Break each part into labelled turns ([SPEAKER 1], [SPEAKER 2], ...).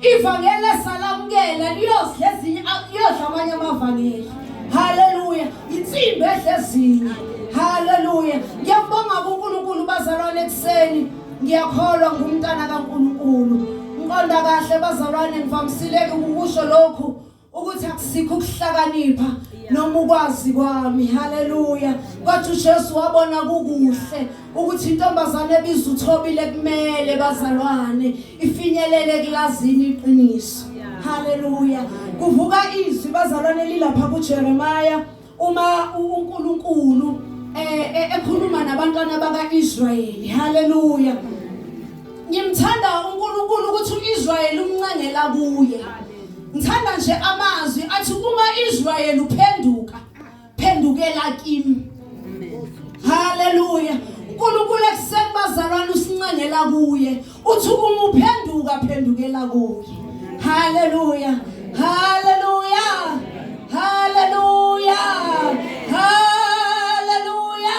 [SPEAKER 1] Ivangeli salamukela liyosidlezinye liyodlamanya amavangeli. Haleluya. Insimbi edlezinye. Haleluya. Ngiyabonga kuNkulunkulu bazalwane ekseni. Ngiyakholwa ngumntana kaNkulunkulu. Ngiqonda kahle bazalwane ngivamisile ukusho lokhu ukuthi akusikho ukuhlakanipha noma ukwazi kwami. Haleluya. Kodwa uJesu wabona kukuhle ukuthi intombazane ebizwa uThobile kumele bazalwane ifinyelele ekulazini iqiniso. Haleluya. Kuvuka izwi bazalwane lilapha kuJeremiah uma uNkulunkulu ekhuluma nabantwana bakaIsrayeli. Haleluya. Ngimthanda uNkulunkulu ukuthi uIsrayeli umncengela kuye. Ngithanda nje amazwi athi uma Israyeli uphenduka phendukela kimi. Haleluya. uNkulunkulu ekseni bazalwane usincengela kuye. Uthi uma uphenduka phendukela kuye. Haleluya. Haleluya. Haleluya. Haleluya.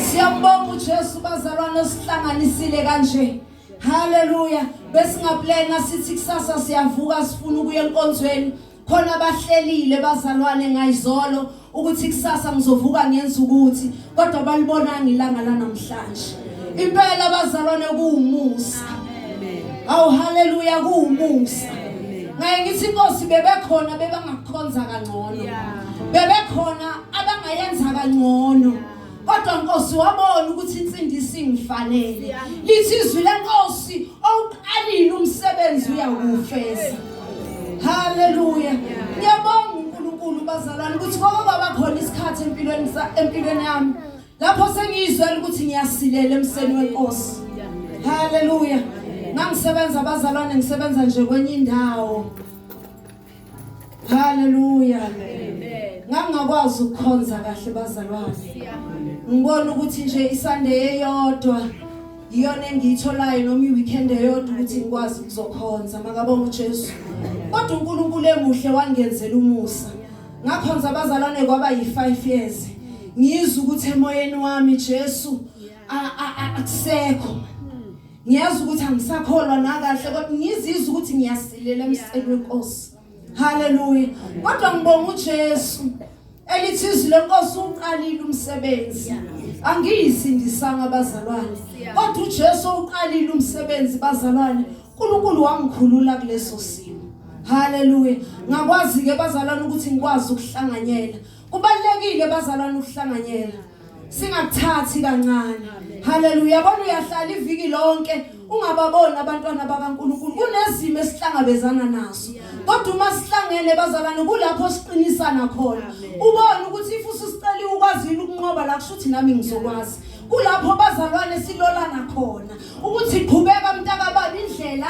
[SPEAKER 1] Siyambonga uJesu bazalwane osihlanganisile kanje. Haleluya. Besingaplana sithi kusasa siyavuka sifuna ukuya enkonzweni khona bahlelile bazalwane ngayizolo ukuthi kusasa ngizovuka ngenza ukuthi kodwa balibonanga ilanga lanamhlanje. Impela bazalwane kuumusa. Awu haleluya kuumusa. Ngaye ngithi inkosi bebekhona bebangakukhonza kangcono. Bebekhona abangayenza kangcono. Kodwa Nkosi wabona ukuthi insindisi ingifanele. Lithi izwi leNkosi awuqalile umsebenzi uyakufeza. Haleluya. Ngiyabonga uNkulunkulu bazalwane ukuthi kwaba khona isikhathi empilweni yami lapho sengizwela ukuthi ngiyasilela emseni weNkosi. Haleluya. Ngangisebenza bazalwane ngisebenza nje kwenye indawo. Haleluya. Ngangakwazi ukukhonza kahle bazalwane. Ngibona ukuthi nje iSunday eyodwa iyona engiyitholayo noma iweekend eyodwa ukuthi ngikwazi ukuzokhonza. Makabonga uJesu. Kodwa uNkulunkulu emuhle wangenzela umusa. Ngakhonza abazalwane kwaba yi5 years. Ngizwa ukuthi emoyeni wami Jesu akusekho. Ngiyazi ukuthi angisakholwa nakahle kodwa ngizizwa ukuthi ngiyasilela emseni weNkosi. Haleluya. Kodwa ngibonga uJesu elithi izwi leNkosi uqalile umsebenzi. Angiyisindisanga bazalwane. Kodwa uJesu uqalile umsebenzi bazalwane. uNkulunkulu wangikhulula kuleso simo. Haleluya. Ngakwazi ke bazalwane ukuthi ngikwazi ukuhlanganyela. Kubalekile bazalwane ukuhlanganyela. Singakuthathi kancane. Haleluya. Yabona uyahlala iviki lonke ungababona abantwana bakaNkulunkulu. Kunezimo esihlangabezana nazo. Kodwa uma sihlangene bazalwane kulapho siqinisana khona. Ubone ukuthi ifuthi sicela ukwazile ukunqoba la kusho ukuthi nami ngizokwazi. Kulapho bazalwane silolana khona. Ukuthi iqhubeka mntakababa indlela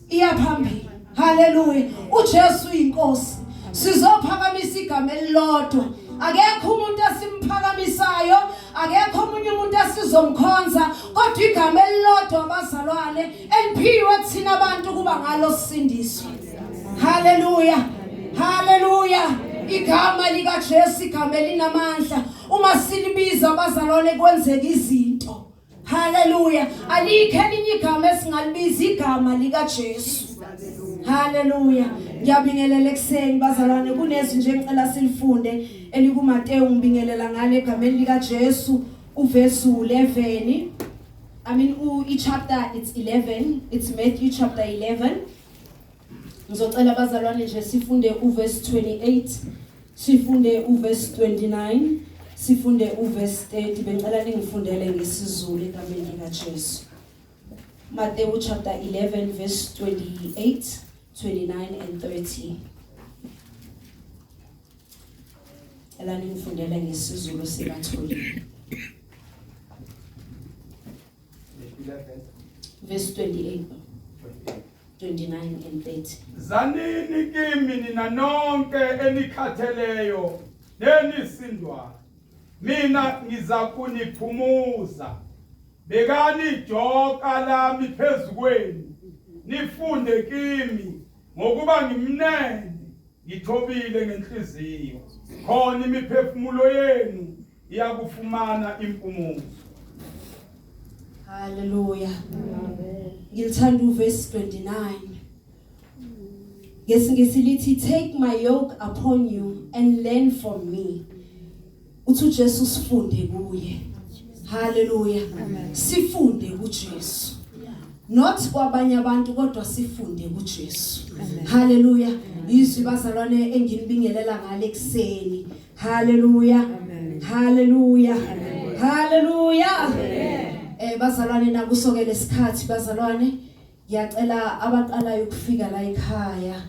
[SPEAKER 1] iyaphambili. Haleluya. uJesu inkosi. Sizophakamisa igama elilodwa. Akekho umuntu esimphakamisayo, akekho omunye umuntu esizomkhonza, kodwa igama elilodwa abazalwane eliphiwe kuthina abantu kuba ngalo sindiswa. Haleluya. Haleluya. Igama lika Jesu igama elinamandla. Uma silibiza abazalwane kwenzeka izinto. Haleluya. Alikho elinye igama esingalibiza igama lika Jesu. Haleluya. Ngiyabingelela ekseni bazalwane kunezi nje ngicela silifunde elikuMateyu ngibingelela ngale egameni lika Jesu uverse 11. Chapter it's 11. It's Matthew chapter 11. Ngizocela bazalwane nje sifunde uverse 28, sifunde uverse 29, sifunde uverse 30. Bengicela ningifundele ngesizulu egameni lika Jesu. Matthew chapter 11 verse 28, 29 and 30. Ela ningifundele ngesizulu sikaThuli. Verse 28, 29 and 30.
[SPEAKER 2] Zanini kimi nina nonke enikhatheleyo nenisindwa. Mina ngizakuniphumuza. Bekani ijoka lami phezukweni. Nifunde kimi ngokuba ngimnene, ngithobile ngenhliziyo. Khona imiphefumulo yenu iyakufumana impumuzo.
[SPEAKER 1] Hallelujah. Ngilithanda uverse 29. ngesingisi lithi take my yoke upon you and learn from me. Uthi uJesu sifunde kuye. Hallelujah. Sifunde kuJesu. Not kwabanye abantu kodwa sifunde kuJesu. Hallelujah. Izwi bazalwane enginibingelela ngale kuseni. Hallelujah. Hallelujah. Hallelujah. Bazalwane nakusokele isikhathi bazalwane ngiyacela abaqalayo ukufika la ekhaya